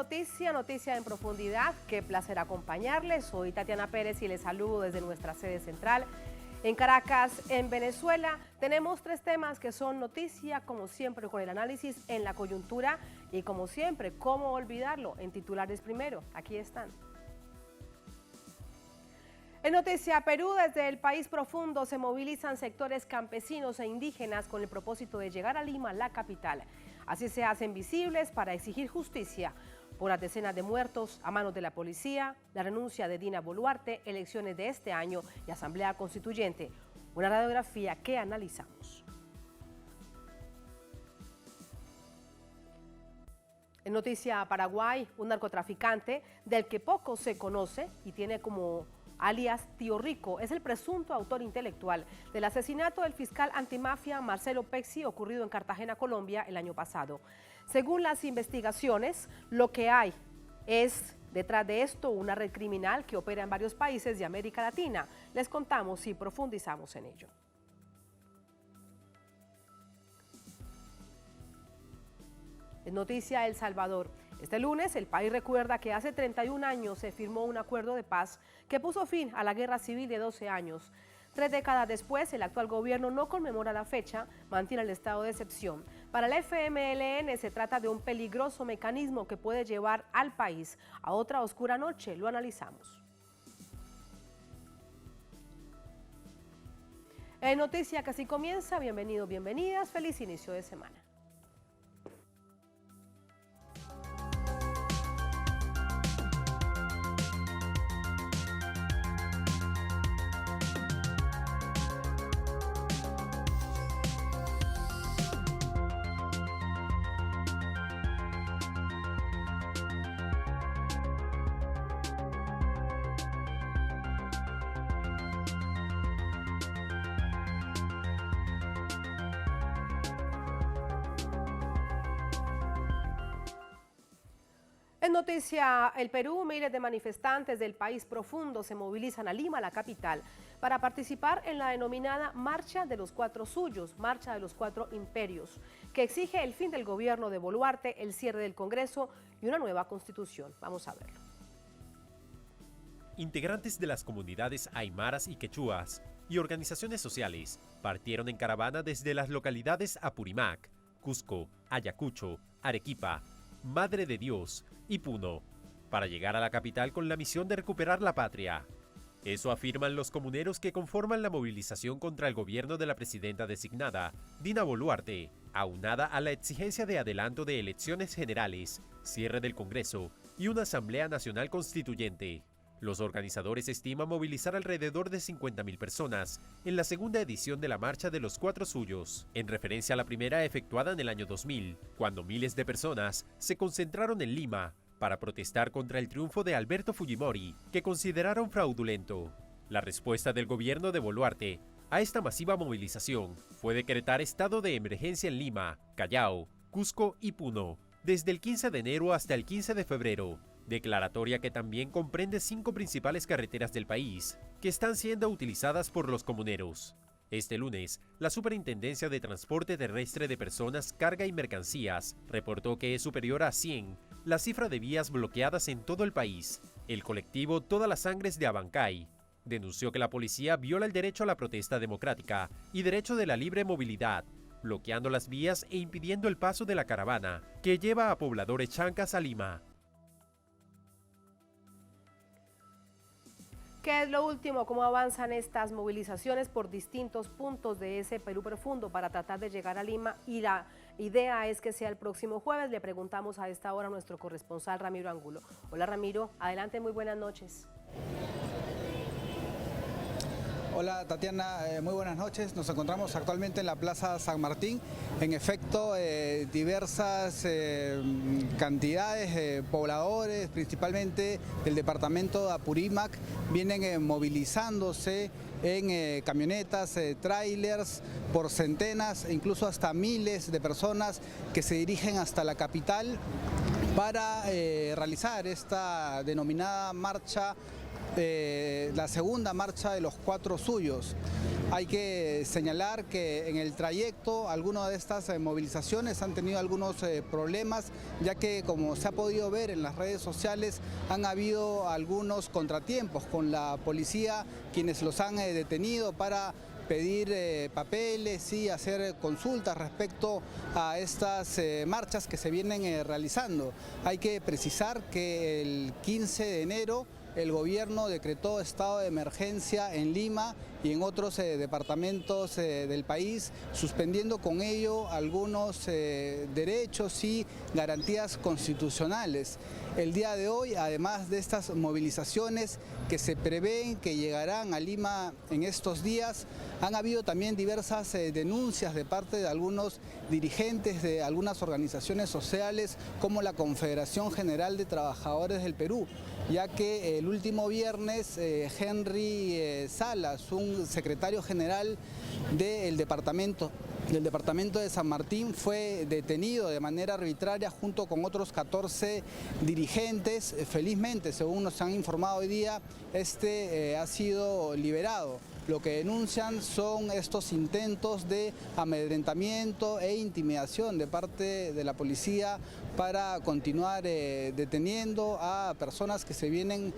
noticia, noticia en profundidad. Qué placer acompañarles. Soy Tatiana Pérez y les saludo desde nuestra sede central en Caracas, en Venezuela. Tenemos tres temas que son noticia, como siempre, con el análisis en la coyuntura y como siempre, cómo olvidarlo, en titulares primero. Aquí están. En Noticia Perú, desde el país profundo se movilizan sectores campesinos e indígenas con el propósito de llegar a Lima, la capital. Así se hacen visibles para exigir justicia por las decenas de muertos a manos de la policía, la renuncia de Dina Boluarte, elecciones de este año y asamblea constituyente. Una radiografía que analizamos. En Noticia Paraguay, un narcotraficante del que poco se conoce y tiene como alias Tío Rico, es el presunto autor intelectual del asesinato del fiscal antimafia Marcelo Pecci ocurrido en Cartagena, Colombia, el año pasado. Según las investigaciones, lo que hay es detrás de esto una red criminal que opera en varios países de América Latina. Les contamos y profundizamos en ello. En Noticia El Salvador. Este lunes, el país recuerda que hace 31 años se firmó un acuerdo de paz que puso fin a la guerra civil de 12 años. 3 décadas después, el actual gobierno no conmemora la fecha, mantiene el estado de excepción. Para el FMLN se trata de un peligroso mecanismo que puede llevar al país a otra oscura noche. Lo analizamos. En Noticia que así comienza, bienvenidos, bienvenidas, feliz inicio de semana. En Noticia El Perú, miles de manifestantes del país profundo se movilizan a Lima, la capital, para participar en la denominada Marcha de los Cuatro Suyos, Marcha de los Cuatro Imperios, que exige el fin del gobierno de Boluarte, el cierre del Congreso y una nueva constitución. Vamos a verlo. Integrantes de las comunidades aymaras y quechuas y organizaciones sociales partieron en caravana desde las localidades Apurímac, Cusco, Ayacucho, Arequipa, Madre de Dios y Puno, para llegar a la capital con la misión de recuperar la patria. Eso afirman los comuneros que conforman la movilización contra el gobierno de la presidenta designada, Dina Boluarte, aunada a la exigencia de adelanto de elecciones generales, cierre del Congreso y una Asamblea Nacional Constituyente. Los organizadores estiman movilizar alrededor de 50.000 personas en la segunda edición de la Marcha de los Cuatro Suyos, en referencia a la primera efectuada en el año 2000, cuando miles de personas se concentraron en Lima para protestar contra el triunfo de Alberto Fujimori, que consideraron fraudulento. La respuesta del gobierno de Boluarte a esta masiva movilización fue decretar estado de emergencia en Lima, Callao, Cusco y Puno, desde el 15 de enero hasta el 15 de febrero, declaratoria que también comprende 5 principales carreteras del país que están siendo utilizadas por los comuneros. Este lunes, la Superintendencia de Transporte Terrestre de Personas, Carga y Mercancías reportó que es superior a 100 la cifra de vías bloqueadas en todo el país. El colectivo Todas las Sangres de Abancay denunció que la policía viola el derecho a la protesta democrática y derecho de la libre movilidad, bloqueando las vías e impidiendo el paso de la caravana que lleva a pobladores chancas a Lima. ¿Qué es lo último? ¿Cómo avanzan estas movilizaciones por distintos puntos de ese Perú profundo para tratar de llegar a Lima? Y la idea es que sea el próximo jueves. Le preguntamos a esta hora a nuestro corresponsal Ramiro Angulo. Hola Ramiro, adelante, muy buenas noches. Hola Tatiana, muy buenas noches. Nos encontramos actualmente en la Plaza San Martín. En efecto, diversas cantidades de pobladores, principalmente del departamento de Apurímac, vienen movilizándose en camionetas, trailers, por centenas e incluso hasta miles de personas que se dirigen hasta la capital para realizar esta denominada marcha la segunda marcha de los 4 suyos. Hay que señalar que en el trayecto algunas de estas movilizaciones han tenido algunos problemas, ya que, como se ha podido ver en las redes sociales, han habido algunos contratiempos con la policía, quienes los han detenido para pedir papeles y hacer consultas respecto a estas marchas que se vienen realizando. Hay que precisar que el 15 de enero el gobierno decretó estado de emergencia en Lima y en otros departamentos del país, suspendiendo con ello algunos derechos y garantías constitucionales. El día de hoy, además de estas movilizaciones que se prevén que llegarán a Lima en estos días, han habido también diversas denuncias de parte de algunos dirigentes de algunas organizaciones sociales, como la Confederación General de Trabajadores del Perú, ya que el último viernes Henry Salas, un secretario general del departamento de San Martín, fue detenido de manera arbitraria junto con otros 14 dirigentes. Felizmente, según nos han informado hoy día, ha sido liberado. Lo que denuncian son estos intentos de amedrentamiento e intimidación de parte de la policía para continuar deteniendo a personas que se vienen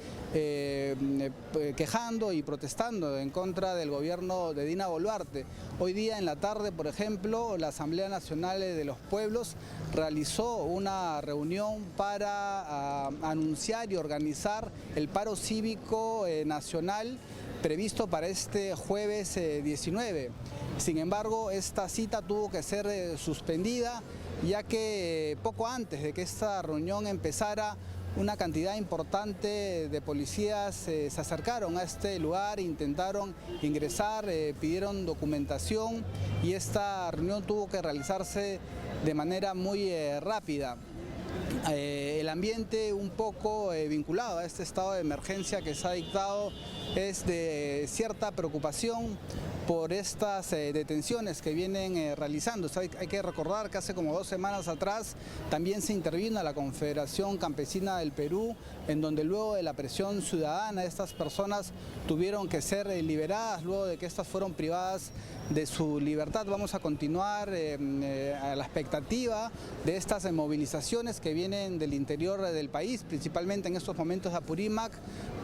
quejando y protestando en contra del gobierno de Dina Boluarte. Hoy día en la tarde, por ejemplo, la Asamblea Nacional de los Pueblos realizó una reunión para anunciar y organizar el paro cívico nacional previsto para este jueves 19. Sin embargo, esta cita tuvo que ser suspendida, ya que poco antes de que esta reunión empezara, una cantidad importante de policías se acercaron a este lugar, intentaron ingresar, pidieron documentación y esta reunión tuvo que realizarse de manera muy rápida. El ambiente un poco vinculado a este estado de emergencia que se ha dictado es de cierta preocupación por estas detenciones que vienen realizando. Hay que recordar que hace como 2 semanas atrás también se intervino a la Confederación Campesina del Perú, en donde luego de la presión ciudadana estas personas tuvieron que ser liberadas luego de que estas fueron privadas de su libertad. Vamos a continuar a la expectativa de estas movilizaciones que vienen del interior del país, principalmente en estos momentos de Apurímac,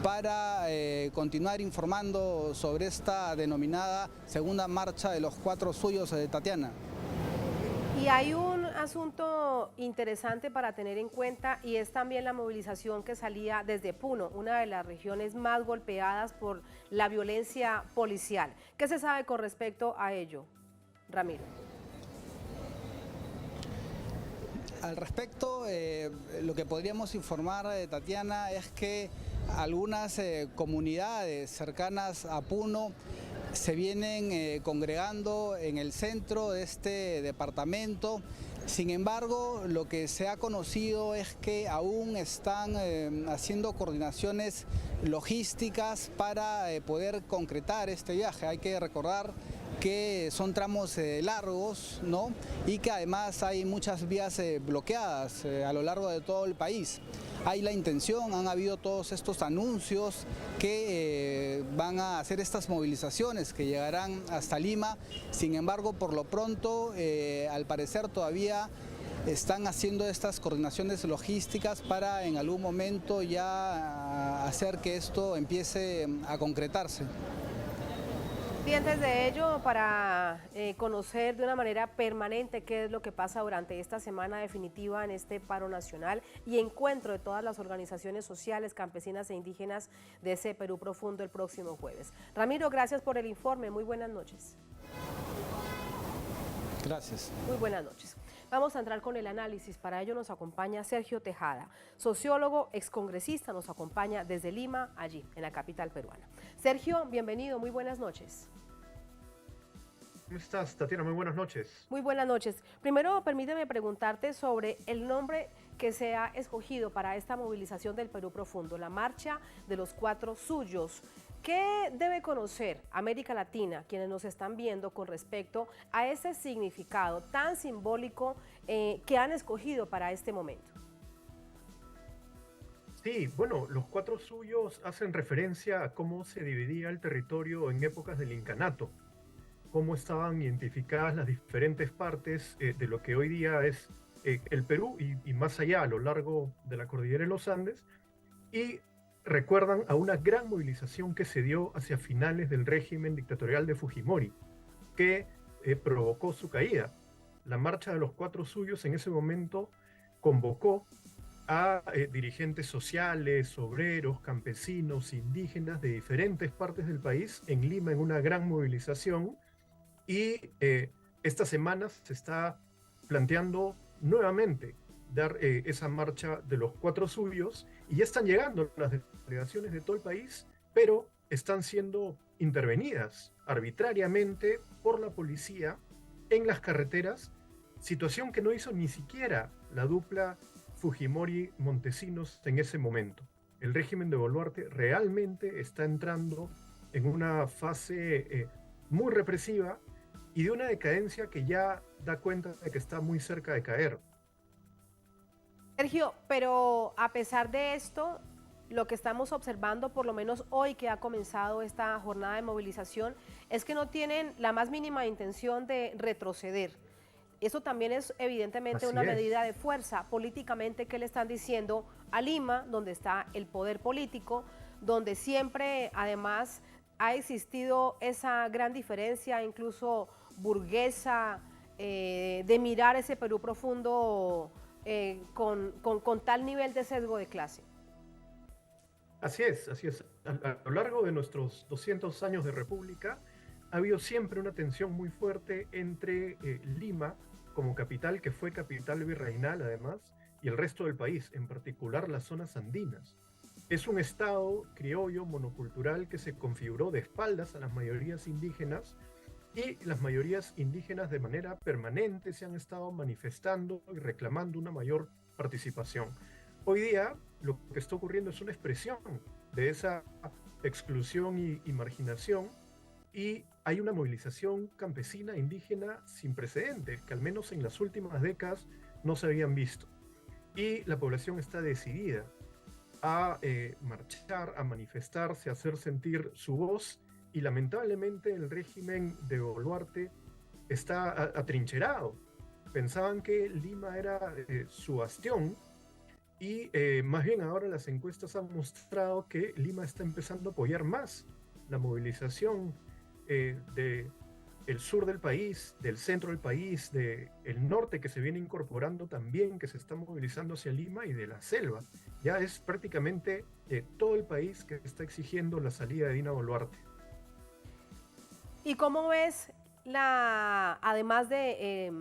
para continuar informando sobre esta denominada segunda marcha de los 4 suyos de Tatiana. Y hay un asunto interesante para tener en cuenta y es también la movilización que salía desde Puno, una de las regiones más golpeadas por la violencia policial. ¿Qué se sabe con respecto a ello, Ramiro? Al respecto, lo que podríamos informar, Tatiana, es que algunas comunidades cercanas a Puno se vienen congregando en el centro de este departamento. Sin embargo, lo que se ha conocido es que aún están haciendo coordinaciones logísticas para poder concretar este viaje. Hay que recordar que son tramos largos, ¿no? Y que además hay muchas vías bloqueadas a lo largo de todo el país. Hay la intención, han habido todos estos anuncios que van a hacer estas movilizaciones que llegarán hasta Lima. Sin embargo, por lo pronto, al parecer todavía están haciendo estas coordinaciones logísticas para en algún momento ya hacer que esto empiece a concretarse. Pendientes de ello para conocer de una manera permanente qué es lo que pasa durante esta semana definitiva en este paro nacional y encuentro de todas las organizaciones sociales, campesinas e indígenas de ese Perú profundo el próximo jueves. Ramiro, gracias por el informe. Muy buenas noches. Gracias. Muy buenas noches. Vamos a entrar con el análisis. Para ello nos acompaña Sergio Tejada, sociólogo, excongresista, nos acompaña desde Lima, allí, en la capital peruana. Sergio, bienvenido, muy buenas noches. ¿Cómo estás, Tatiana? Muy buenas noches. Muy buenas noches. Primero, permíteme preguntarte sobre el nombre que se ha escogido para esta movilización del Perú profundo, la Marcha de los 4 Suyos. ¿Qué debe conocer América Latina, quienes nos están viendo, con respecto a ese significado tan simbólico que han escogido para este momento? Sí, bueno, los cuatro suyos hacen referencia a cómo se dividía el territorio en épocas del incanato, cómo estaban identificadas las diferentes partes de lo que hoy día es el Perú y más allá, a lo largo de la cordillera de los Andes, y recuerdan a una gran movilización que se dio hacia finales del régimen dictatorial de Fujimori, que provocó su caída. La marcha de los cuatro suyos en ese momento convocó a dirigentes sociales, obreros, campesinos, indígenas de diferentes partes del país en Lima en una gran movilización y esta semana se está planteando nuevamente dar esa marcha de los cuatro suyos y ya están llegando las delegaciones de todo el país, pero están siendo intervenidas arbitrariamente por la policía en las carreteras, situación que no hizo ni siquiera la dupla Fujimori-Montesinos en ese momento. El régimen de Boluarte realmente está entrando en una fase muy represiva y de una decadencia que ya da cuenta de que está muy cerca de caer. Sergio, pero a pesar de esto, lo que estamos observando, por lo menos hoy que ha comenzado esta jornada de movilización, es que no tienen la más mínima intención de retroceder. Eso también es evidentemente Así una es. medida de fuerza políticamente que le están diciendo a Lima, donde está el poder político, donde siempre además ha existido esa gran diferencia, incluso burguesa, de mirar ese Perú profundo con tal nivel de sesgo de clase. Así es, así es. A lo largo de nuestros 200 años de república ha habido siempre una tensión muy fuerte entre Lima como capital, que fue capital virreinal además, y el resto del país, en particular las zonas andinas. Es un estado criollo monocultural que se configuró de espaldas a las mayorías indígenas y las mayorías indígenas de manera permanente se han estado manifestando y reclamando una mayor participación. Hoy día lo que está ocurriendo es una expresión de esa exclusión y marginación y hay una movilización campesina indígena sin precedentes que al menos en las últimas décadas no se habían visto. Y la población está decidida a marchar, a manifestarse, a hacer sentir su voz y lamentablemente el régimen de Boluarte está atrincherado. Pensaban que Lima era su bastión y más bien ahora las encuestas han mostrado que Lima está empezando a apoyar más la movilización del sur del país, del centro del país, del norte que se viene incorporando también, que se está movilizando hacia Lima y de la selva. Ya es prácticamente todo el país que está exigiendo la salida de Dina Boluarte. ¿Y cómo ves además de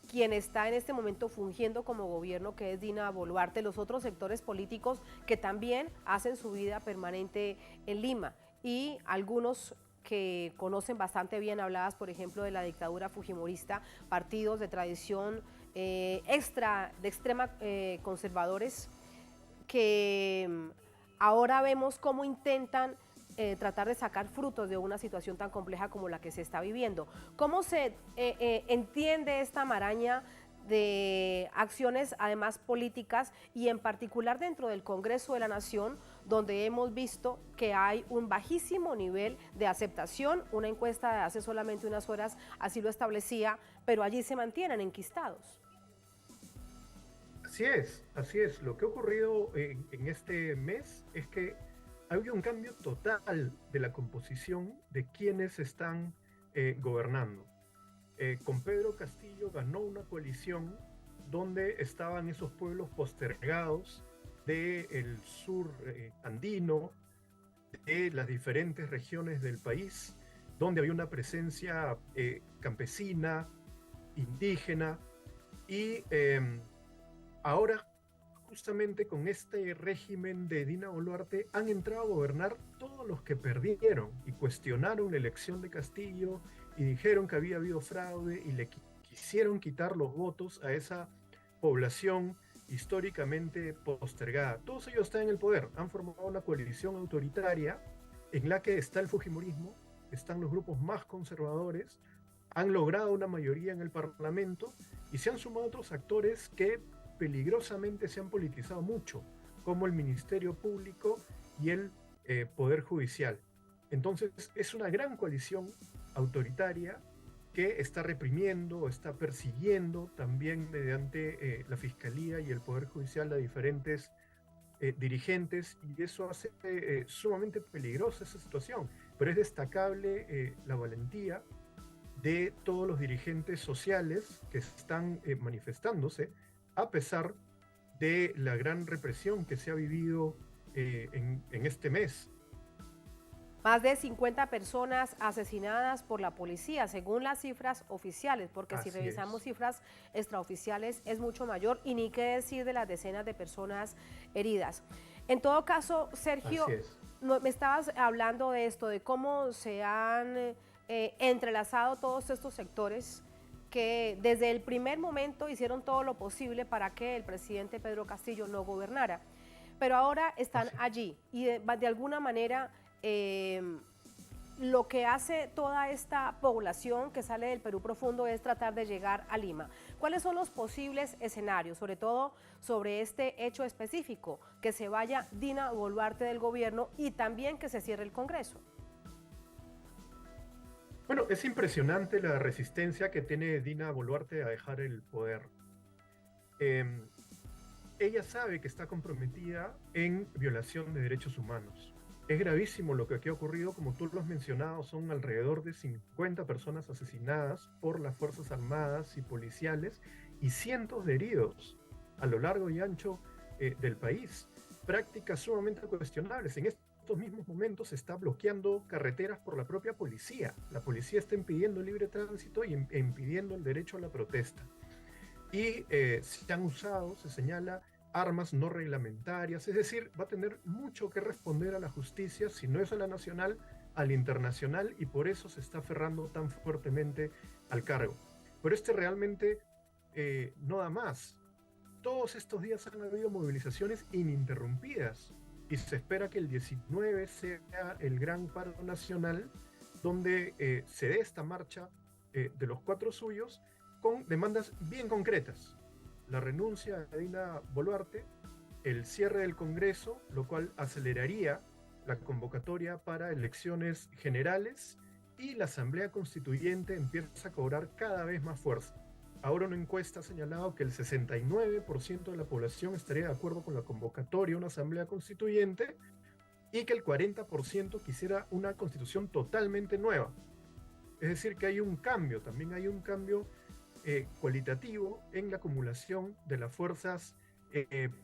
quien está en este momento fungiendo como gobierno, que es Dina Boluarte, los otros sectores políticos que también hacen su vida permanente en Lima y algunos que conocen bastante bien, habladas por ejemplo de la dictadura fujimorista, partidos de tradición de extrema conservadores que ahora vemos cómo intentan tratar de sacar frutos de una situación tan compleja como la que se está viviendo? ¿Cómo se entiende esta maraña de acciones, además políticas, y en particular dentro del Congreso de la Nación, donde hemos visto que hay un bajísimo nivel de aceptación? Una encuesta de hace solamente unas horas así lo establecía, pero allí se mantienen enquistados. Así es. Lo que ha ocurrido en este mes es que ha habido un cambio total de la composición de quienes están gobernando. Con Pedro Castillo ganó una coalición donde estaban esos pueblos postergados del sur andino, de las diferentes regiones del país, donde había una presencia campesina, indígena, y ahora justamente con este régimen de Dina Boluarte han entrado a gobernar todos los que perdieron y cuestionaron la elección de Castillo y dijeron que había habido fraude y le quisieron quitar los votos a esa población históricamente postergada. Todos ellos están en el poder, han formado una coalición autoritaria en la que está el fujimorismo, están los grupos más conservadores, han logrado una mayoría en el Parlamento y se han sumado otros actores que peligrosamente se han politizado mucho, como el Ministerio Público y el Poder Judicial. Entonces, es una gran coalición autoritaria que está reprimiendo, está persiguiendo también mediante la Fiscalía y el Poder Judicial a diferentes dirigentes, y eso hace sumamente peligrosa esa situación. Pero es destacable la valentía de todos los dirigentes sociales que están manifestándose a pesar de la gran represión que se ha vivido en este mes. Más de 50 personas asesinadas por la policía, según las cifras oficiales, porque si revisamos cifras extraoficiales es mucho mayor, y ni qué decir de las decenas de personas heridas. En todo caso, Sergio, me estabas hablando de esto, de cómo se han entrelazado todos estos sectores que desde el primer momento hicieron todo lo posible para que el presidente Pedro Castillo no gobernara, pero ahora están allí y de alguna manera lo que hace toda esta población que sale del Perú profundo es tratar de llegar a Lima. ¿Cuáles son los posibles escenarios, sobre todo sobre este hecho específico, que se vaya Dina Boluarte del gobierno y también que se cierre el Congreso? Bueno, es impresionante la resistencia que tiene Dina Boluarte a dejar el poder. Ella sabe que está comprometida en violación de derechos humanos. Es gravísimo lo que aquí ha ocurrido, como tú lo has mencionado, son alrededor de 50 personas asesinadas por las Fuerzas Armadas y policiales y cientos de heridos a lo largo y ancho del país. Prácticas sumamente cuestionables. En estos mismos momentos se está bloqueando carreteras por la propia policía. La policía está impidiendo el libre tránsito y impidiendo el derecho a la protesta. Y se han usado, se señala, armas no reglamentarias, es decir, va a tener mucho que responder a la justicia, si no es a la nacional, a la internacional, y por eso se está aferrando tan fuertemente al cargo. Pero realmente no da más. Todos estos días han habido movilizaciones ininterrumpidas y se espera que el 19 sea el gran paro nacional donde se dé esta marcha de los cuatro suyos con demandas bien concretas. La renuncia de Dina Boluarte, el cierre del Congreso, lo cual aceleraría la convocatoria para elecciones generales, y la Asamblea Constituyente empieza a cobrar cada vez más fuerza. Ahora una encuesta ha señalado que el 69% de la población estaría de acuerdo con la convocatoria a una Asamblea Constituyente y que el 40% quisiera una constitución totalmente nueva. Es decir, que hay un cambio, también hay un cambio cualitativo en la acumulación de las fuerzas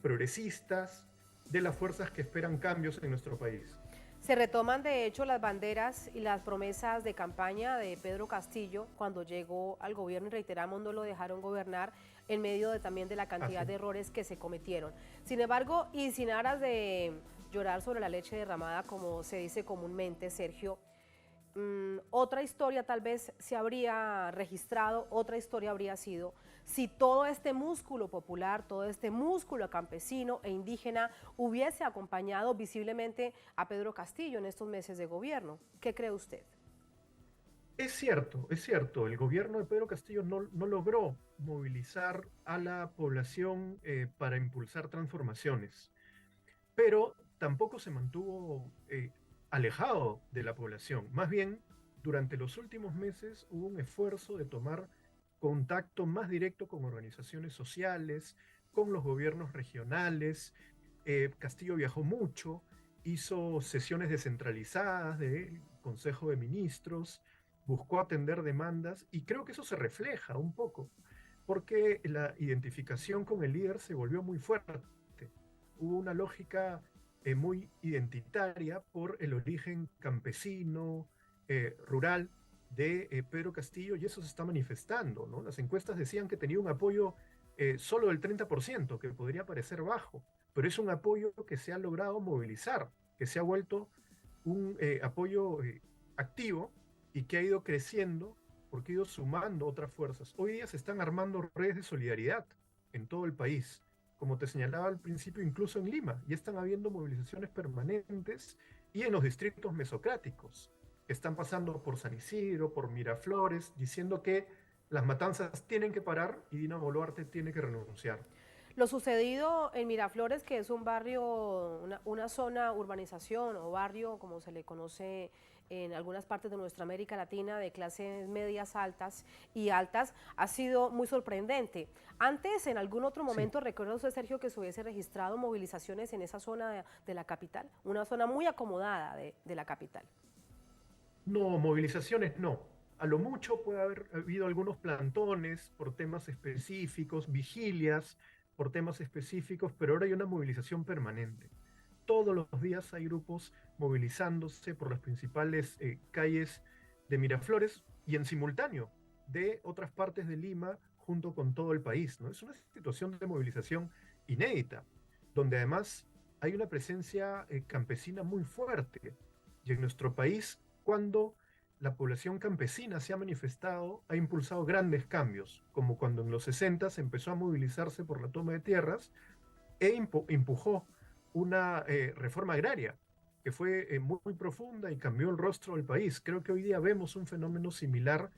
progresistas, de las fuerzas que esperan cambios en nuestro país. Se retoman de hecho las banderas y las promesas de campaña de Pedro Castillo cuando llegó al gobierno, y reiteramos, no lo dejaron gobernar en medio también de la cantidad de errores que se cometieron. Sin embargo, y sin aras de llorar sobre la leche derramada, como se dice comúnmente, Sergio, otra historia tal vez se habría registrado, otra historia habría sido si todo este músculo popular, todo este músculo campesino e indígena hubiese acompañado visiblemente a Pedro Castillo en estos meses de gobierno. ¿Qué cree usted? Es cierto, el gobierno de Pedro Castillo no logró movilizar a la población para impulsar transformaciones, pero tampoco se mantuvo alejado de la población. Más bien, durante los últimos meses hubo un esfuerzo de tomar contacto más directo con organizaciones sociales, con los gobiernos regionales. Castillo viajó mucho, hizo sesiones descentralizadas del Consejo de Ministros, buscó atender demandas, y creo que eso se refleja un poco, porque la identificación con el líder se volvió muy fuerte. Hubo una lógica muy identitaria por el origen campesino, rural de Pedro Castillo, y eso se está manifestando, ¿no? Las encuestas decían que tenía un apoyo solo del 30%, que podría parecer bajo, pero es un apoyo que se ha logrado movilizar, que se ha vuelto un apoyo activo y que ha ido creciendo porque ha ido sumando otras fuerzas. Hoy día se están armando redes de solidaridad en todo el país, como te señalaba al principio, incluso en Lima, y están habiendo movilizaciones permanentes, y en los distritos mesocráticos, que están pasando por San Isidro, por Miraflores, diciendo que las matanzas tienen que parar y Dina Boluarte tiene que renunciar. Lo sucedido en Miraflores, que es un barrio, una zona, urbanización o barrio, como se le conoce en algunas partes de nuestra América Latina, de clases medias altas y altas, ha sido muy sorprendente. Antes, en algún otro momento, ¿recuerda usted, Sergio, que se hubiese registrado movilizaciones en esa zona de la capital? Una zona muy acomodada de la capital. No, movilizaciones no. A lo mucho puede haber habido algunos plantones por temas específicos, vigilias por temas específicos, pero ahora hay una movilización permanente. Todos los días hay grupos movilizándose por las principales calles de Miraflores y en simultáneo de otras partes de Lima junto con todo el país, ¿no? Es una situación de movilización inédita, donde además hay una presencia campesina muy fuerte. Y en nuestro país, cuando la población campesina se ha manifestado, ha impulsado grandes cambios, como cuando en los 60 se empezó a movilizarse por la toma de tierras e empujó una reforma agraria que fue muy profunda y cambió el rostro del país. Creo que hoy día vemos un fenómeno similar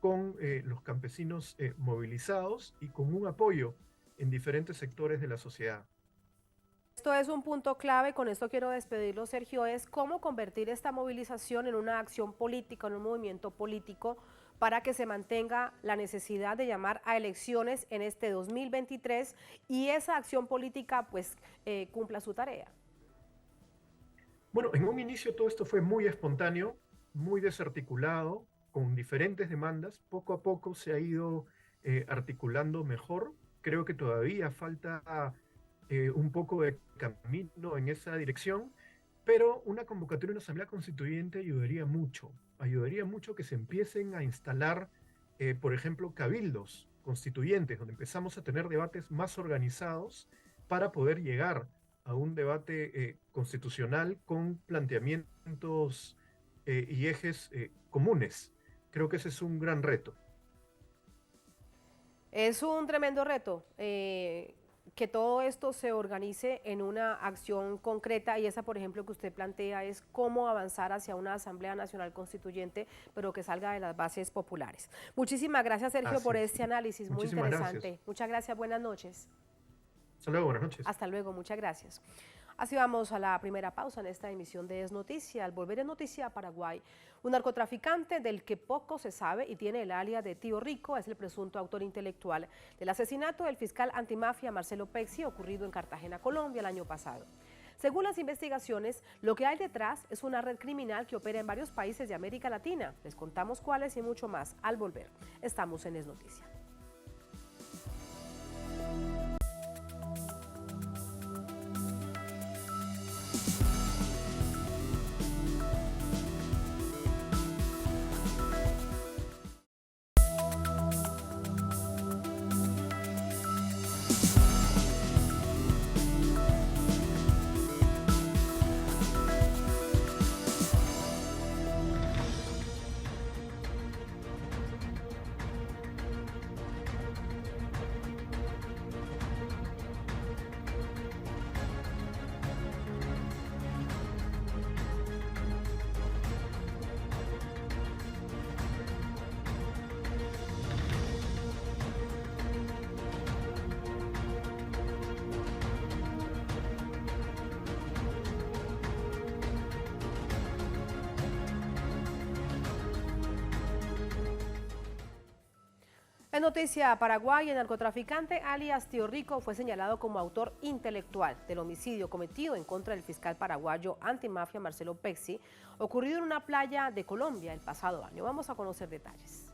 con los campesinos movilizados y con un apoyo en diferentes sectores de la sociedad. Esto es un punto clave, con esto quiero despedirlo, Sergio, es cómo convertir esta movilización en una acción política, en un movimiento político, para que se mantenga la necesidad de llamar a elecciones en este 2023 y esa acción política pues cumpla su tarea. Bueno, en un inicio todo esto fue muy espontáneo, muy desarticulado, con diferentes demandas. Poco a poco se ha ido articulando mejor. Creo que todavía falta un poco de camino en esa dirección, pero una convocatoria de una asamblea constituyente ayudaría mucho que se empiecen a instalar, por ejemplo, cabildos constituyentes, donde empezamos a tener debates más organizados para poder llegar a un debate constitucional con planteamientos y ejes comunes. Creo que ese es un gran reto. Es un tremendo reto. Que todo esto se organice en una acción concreta y esa, por ejemplo, que usted plantea es cómo avanzar hacia una Asamblea Nacional Constituyente, pero que salga de las bases populares. Muchísimas gracias, Sergio, por este análisis muy interesante. Gracias. Muchas gracias, buenas noches. Hasta luego, buenas noches. Hasta luego, muchas gracias. Así vamos a la primera pausa en esta emisión de Es Noticia. Al volver en Noticia Paraguay, un narcotraficante del que poco se sabe y tiene el alias de Tío Rico es el presunto autor intelectual del asesinato del fiscal antimafia Marcelo Pecci, ocurrido en Cartagena, Colombia, el año pasado. Según las investigaciones, lo que hay detrás es una red criminal que opera en varios países de América Latina. Les contamos cuáles y mucho más al volver. Estamos en Es Noticia. En Noticia Paraguay, el narcotraficante alias Tío Rico fue señalado como autor intelectual del homicidio cometido en contra del fiscal paraguayo antimafia Marcelo Pecci, ocurrido en una playa de Colombia el pasado año. Vamos a conocer detalles.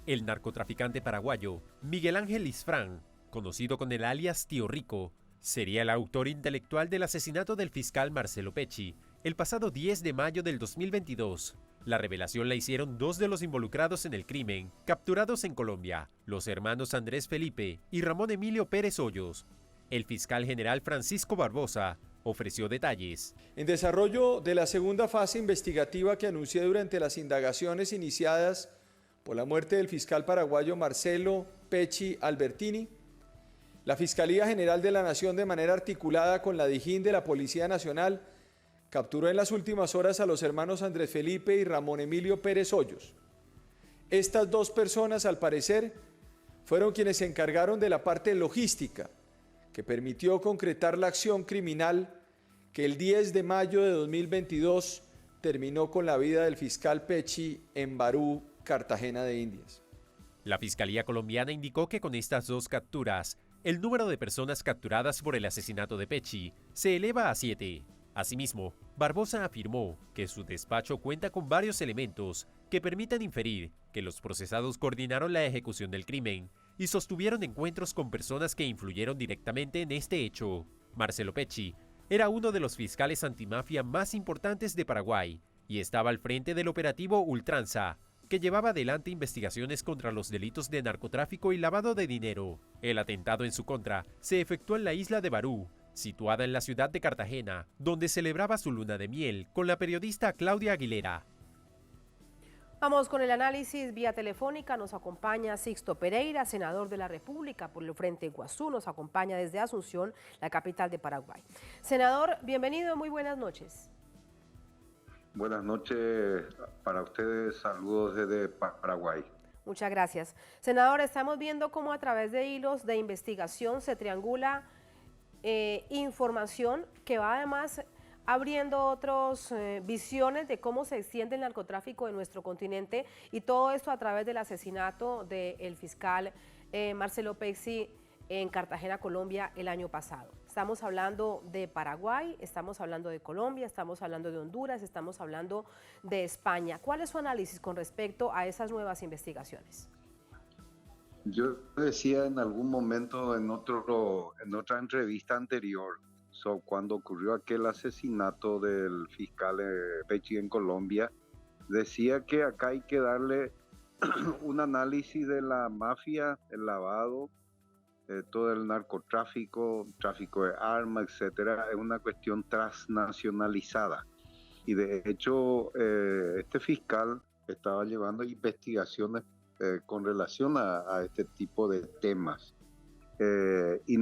El narcotraficante paraguayo Miguel Ángel Isfrán, conocido con el alias Tío Rico, sería el autor intelectual del asesinato del fiscal Marcelo Pecci el pasado 10 de mayo del 2022. La revelación la hicieron dos de los involucrados en el crimen, capturados en Colombia, los hermanos Andrés Felipe y Ramón Emilio Pérez Hoyos. El fiscal general Francisco Barbosa ofreció detalles. En desarrollo de la segunda fase investigativa que anuncié durante las indagaciones iniciadas por la muerte del fiscal paraguayo Marcelo Pecci Albertini, la Fiscalía General de la Nación, de manera articulada con la DIJÍN de la Policía Nacional, capturó en las últimas horas a los hermanos Andrés Felipe y Ramón Emilio Pérez Hoyos. Estas dos personas, al parecer, fueron quienes se encargaron de la parte logística, que permitió concretar la acción criminal que el 10 de mayo de 2022 terminó con la vida del fiscal Pecci en Barú, Cartagena de Indias. La Fiscalía colombiana indicó que con estas 2 capturas, el número de personas capturadas por el asesinato de Pecci se eleva a 7. Asimismo, Barbosa afirmó que su despacho cuenta con varios elementos que permiten inferir que los procesados coordinaron la ejecución del crimen y sostuvieron encuentros con personas que influyeron directamente en este hecho. Marcelo Pecci era uno de los fiscales antimafia más importantes de Paraguay y estaba al frente del operativo Ultranza, que llevaba adelante investigaciones contra los delitos de narcotráfico y lavado de dinero. El atentado en su contra se efectuó en la isla de Barú, situada en la ciudad de Cartagena, donde celebraba su luna de miel con la periodista Claudia Aguilera. Vamos con el análisis vía telefónica. Nos acompaña Sixto Pereira, senador de la República por el Frente Iguazú. Nos acompaña desde Asunción, la capital de Paraguay. Senador, bienvenido, muy buenas noches. Buenas noches para ustedes, saludos desde Paraguay. Muchas gracias. Senador, estamos viendo cómo a través de hilos de investigación se triangula información que va además abriendo otras visiones de cómo se extiende el narcotráfico en nuestro continente, y todo esto a través del asesinato del fiscal Marcelo Pecci en Cartagena, Colombia, el año pasado. Estamos hablando de Paraguay, estamos hablando de Colombia, estamos hablando de Honduras, estamos hablando de España. ¿Cuál es su análisis con respecto a esas nuevas investigaciones? Yo decía en algún momento en otra entrevista anterior, cuando ocurrió aquel asesinato del fiscal Pecci en Colombia, decía que acá hay que darle un análisis de la mafia, el lavado, todo el narcotráfico, tráfico de armas, etcétera, es una cuestión transnacionalizada. Y de hecho, este fiscal estaba llevando investigaciones con relación a este tipo de temas. Y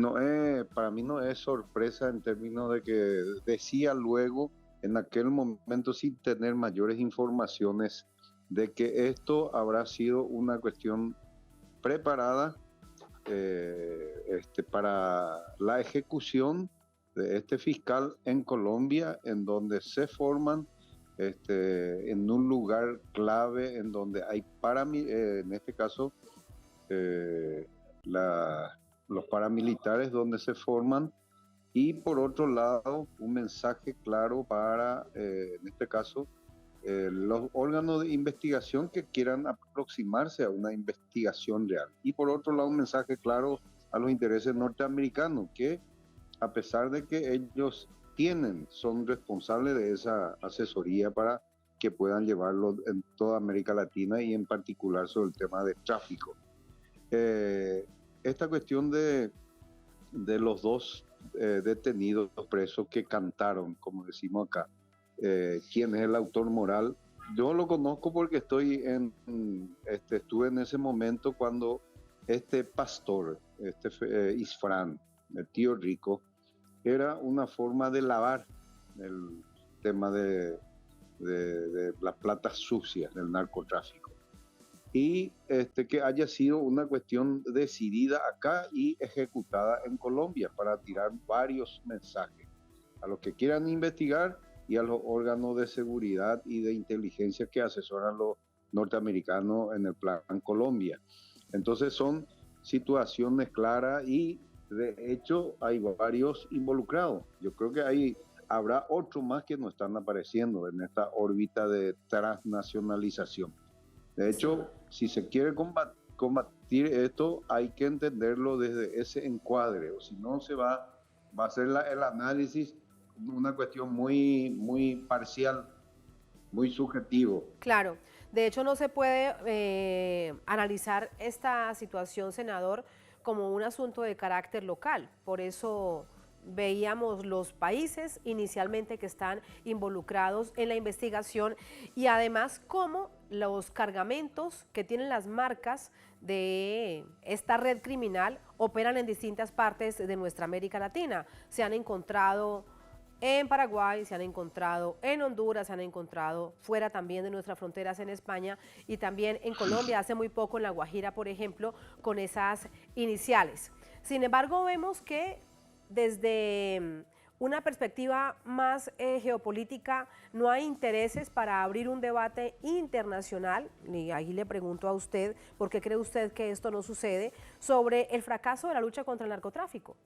para mí no es sorpresa en términos de que decía luego, en aquel momento, sin tener mayores informaciones, de que esto habrá sido una cuestión preparada para la ejecución de este fiscal en Colombia, en donde se forman en un lugar clave, en donde hay en este caso los paramilitares donde se forman, y por otro lado un mensaje claro para en este caso los órganos de investigación que quieran aproximarse a una investigación real, y por otro lado un mensaje claro a los intereses norteamericanos, que a pesar de que ellos son responsables de esa asesoría para que puedan llevarlo en toda América Latina y en particular sobre el tema de tráfico. Esta cuestión de los 2 detenidos, presos que cantaron, como decimos acá, quién es el autor moral, yo lo conozco porque estuve en ese momento cuando este pastor, Isfrán, el tío rico, era una forma de lavar el tema de las platas sucias del narcotráfico. Y que haya sido una cuestión decidida acá y ejecutada en Colombia para tirar varios mensajes a los que quieran investigar y a los órganos de seguridad y de inteligencia que asesoran los norteamericanos en el plan Colombia. Entonces son situaciones claras y de hecho hay varios involucrados. Yo creo que habrá otros más que no están apareciendo en esta órbita de transnacionalización. De hecho, si se quiere combatir esto, hay que entenderlo desde ese encuadre, o si no se va a hacer el análisis una cuestión muy parcial, muy subjetivo. Claro, de hecho no se puede analizar esta situación, senador, como un asunto de carácter local. Por eso veíamos los países inicialmente que están involucrados en la investigación, y además cómo los cargamentos que tienen las marcas de esta red criminal operan en distintas partes de nuestra América Latina. Se han encontrado en Paraguay, se han encontrado en Honduras, se han encontrado fuera también de nuestras fronteras en España y también en Colombia, hace muy poco en La Guajira, por ejemplo, con esas iniciales. Sin embargo, vemos que desde una perspectiva más geopolítica, no hay intereses para abrir un debate internacional, y ahí le pregunto a usted, ¿por qué cree usted que esto no sucede?, sobre el fracaso de la lucha contra el narcotráfico.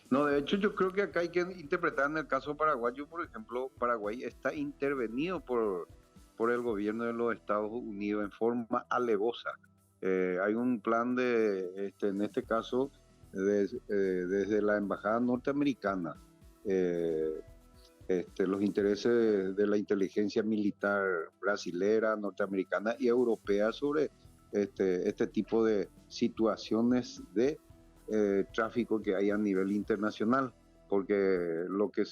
No, de hecho yo creo que acá hay que interpretar en el caso paraguayo, por ejemplo, Paraguay está intervenido por el gobierno de los Estados Unidos en forma alevosa. Hay un plan en este caso, desde la embajada norteamericana, los intereses de la inteligencia militar brasilera, norteamericana y europea sobre este tipo de situaciones de tráfico que hay a nivel internacional, porque lo que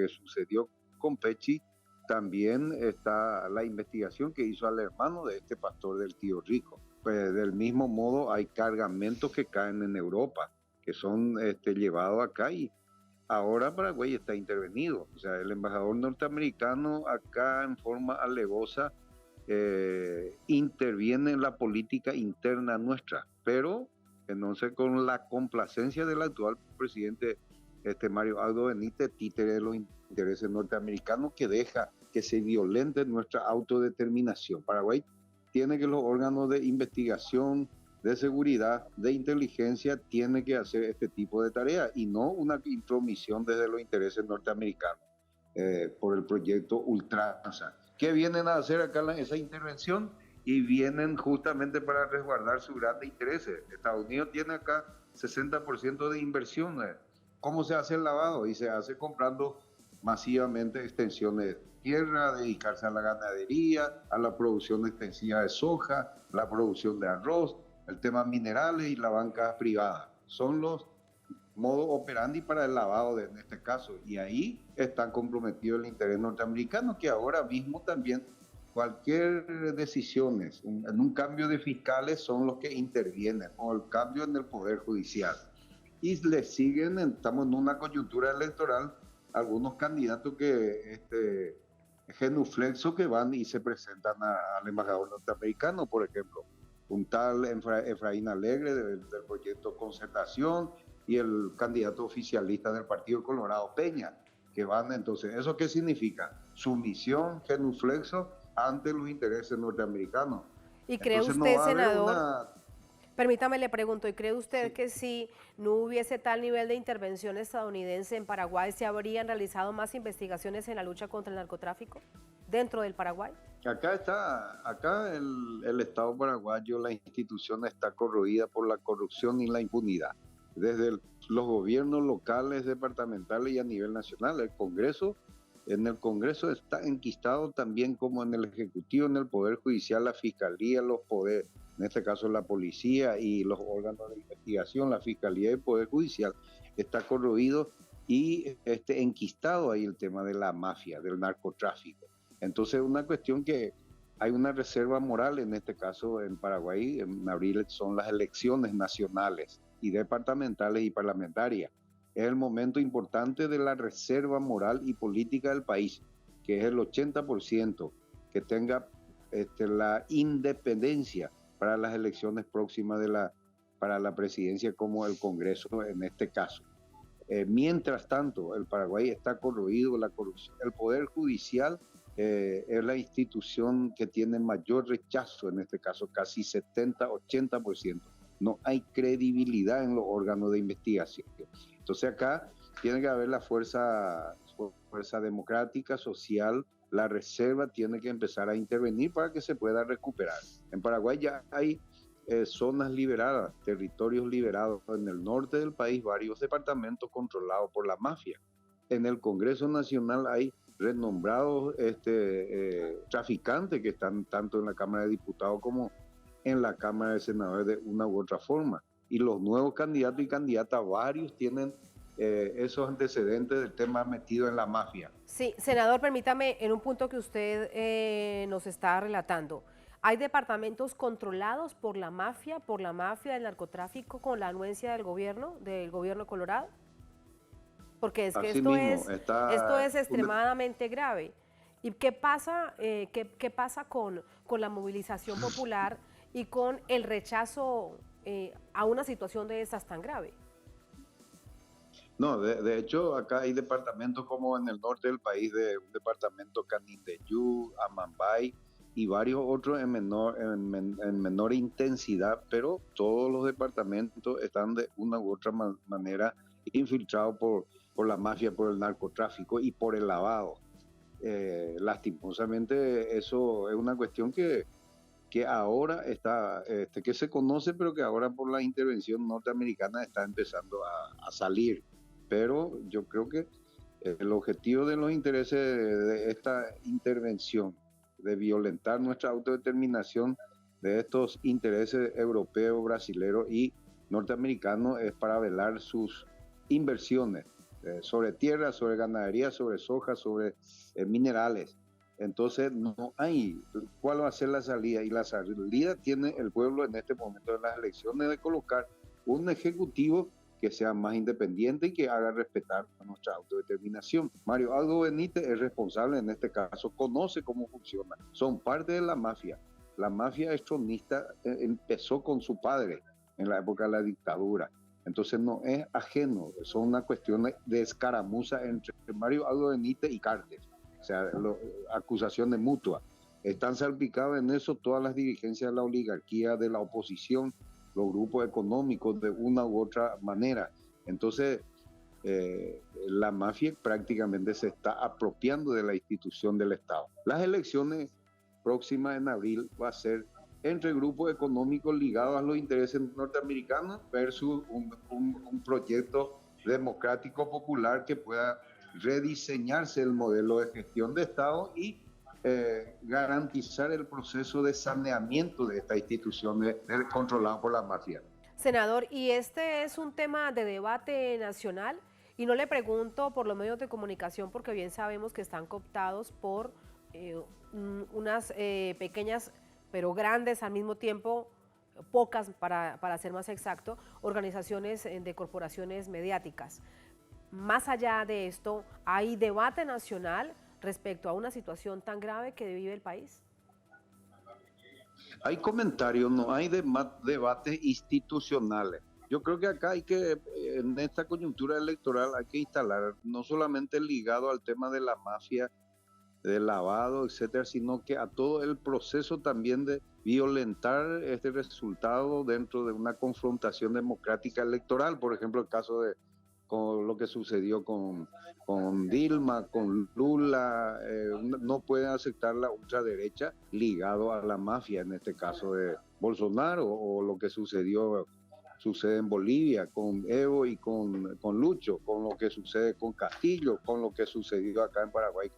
sucedió con Pechi, también está la investigación que hizo al hermano de este pastor del Tío Rico. Pues del mismo modo hay cargamentos que caen en Europa, que son llevados acá, y ahora Paraguay está intervenido. O sea, el embajador norteamericano acá en forma alevosa interviene en la política interna nuestra, pero entonces con la complacencia del actual presidente Mario Abdo Benítez, títere de los intereses norteamericanos, que deja que se violente nuestra autodeterminación. Paraguay tiene que los órganos de investigación, de seguridad, de inteligencia, tiene que hacer este tipo de tareas y no una intromisión desde los intereses norteamericanos por el proyecto Ultranza. ¿Qué vienen a hacer acá esa intervención? Y vienen justamente para resguardar sus grandes intereses. Estados Unidos tiene acá 60% de inversiones. ¿Cómo se hace el lavado? Y se hace comprando masivamente extensiones de tierra, dedicarse a la ganadería, a la producción extensiva de soja, la producción de arroz, el tema minerales y la banca privada. Son los modos operandi para el lavado en este caso. Y ahí está comprometido el interés norteamericano, que ahora mismo también cualquier decisiones, en un cambio de fiscales son los que intervienen, o el cambio en el Poder Judicial. Y le siguen, estamos en una coyuntura electoral, algunos candidatos que genuflexos que van y se presentan al embajador norteamericano, por ejemplo, un tal Efraín Alegre del proyecto Concertación y el candidato oficialista del Partido Colorado Peña, que van entonces, ¿eso qué significa? Sumisión, genuflexo ante los intereses norteamericanos. ¿Y cree entonces, usted, no va a haber senador, permítame le pregunto, ¿y cree usted que si no hubiese tal nivel de intervención estadounidense en Paraguay, se habrían realizado más investigaciones en la lucha contra el narcotráfico dentro del Paraguay? Acá el Estado paraguayo, la institución está corroída por la corrupción y la impunidad. Desde los gobiernos locales, departamentales y a nivel nacional, en el Congreso está enquistado también como en el Ejecutivo, en el Poder Judicial, la Fiscalía, los poderes, en este caso la Policía y los órganos de investigación, la Fiscalía y el Poder Judicial, está corroído y enquistado ahí el tema de la mafia, del narcotráfico. Entonces una cuestión que hay una reserva moral, en este caso en Paraguay, en abril son las elecciones nacionales y departamentales y parlamentarias. Es el momento importante de la reserva moral y política del país, que es el 80%, que tenga la independencia para las elecciones próximas para la presidencia como el Congreso en este caso. Mientras tanto, el Paraguay está corroído, la corrupción. El Poder Judicial es la institución que tiene mayor rechazo, en este caso casi 70-80%. No hay credibilidad en los órganos de investigación. Entonces acá tiene que haber la fuerza democrática, social, la reserva tiene que empezar a intervenir para que se pueda recuperar. En Paraguay ya hay zonas liberadas, territorios liberados en el norte del país, varios departamentos controlados por la mafia. En el Congreso Nacional hay renombrados traficantes que están tanto en la Cámara de Diputados como en la Cámara de Senadores de una u otra forma. Y los nuevos candidatos y candidatas, varios tienen esos antecedentes del tema metido en la mafia. Sí, senador, permítame, en un punto que usted nos está relatando, ¿hay departamentos controlados por la mafia del narcotráfico con la anuencia del gobierno colorado? Porque es que Así esto mismo, esto es extremadamente grave. ¿Y qué pasa, qué pasa con la movilización popular y con el rechazo a una situación de esas tan grave? No, de hecho, acá hay departamentos como en el norte del país, de un departamento Canindeyú, Amambay y varios otros en menor intensidad, pero todos los departamentos están de una u otra manera infiltrados por la mafia, por el narcotráfico y por el lavado. Lastimosamente, eso es una cuestión que ahora está, que se conoce, pero que ahora por la intervención norteamericana está empezando a salir. Pero yo creo que el objetivo de los intereses de esta intervención, de violentar nuestra autodeterminación, de estos intereses europeos, brasileños y norteamericanos, es para velar sus inversiones sobre tierra, sobre ganadería, sobre soja, sobre minerales. Entonces no hay cuál va a ser la salida, y la salida tiene el pueblo en este momento de las elecciones de colocar un ejecutivo que sea más independiente y que haga respetar nuestra autodeterminación. Mario Aldo Benítez es responsable en este caso, conoce cómo funciona, son parte de la mafia. La mafia estronista empezó con su padre en la época de la dictadura, entonces no es ajeno, son una cuestión de escaramuza entre Mario Aldo Benítez y Carter, o sea, acusaciones mutuas. Están salpicados en eso todas las dirigencias de la oligarquía, de la oposición, los grupos económicos de una u otra manera. Entonces, la mafia prácticamente se está apropiando de la institución del Estado. Las elecciones próximas en abril va a ser entre grupos económicos ligados a los intereses norteamericanos versus un proyecto democrático popular que pueda rediseñarse el modelo de gestión de Estado y garantizar el proceso de saneamiento de esta institución controlada por la mafia. Senador, y este es un tema de debate nacional, y no le pregunto por los medios de comunicación porque bien sabemos que están cooptados por unas pequeñas pero grandes al mismo tiempo, pocas para ser más exacto, organizaciones de corporaciones mediáticas. Más allá de esto, ¿hay debate nacional respecto a una situación tan grave que vive el país? Hay comentarios, no hay debates institucionales. Yo creo que acá hay que, en esta coyuntura electoral, hay que instalar no solamente ligado al tema de la mafia, del lavado, etcétera, sino que a todo el proceso también de violentar este resultado dentro de una confrontación democrática electoral. Por ejemplo, el caso de con lo que sucedió con Dilma, con Lula, no pueden aceptar la ultraderecha ligado a la mafia, en este caso de Bolsonaro, o lo que sucede en Bolivia con Evo y con Lucho, con lo que sucede con Castillo, con lo que sucedió acá en Paraguay,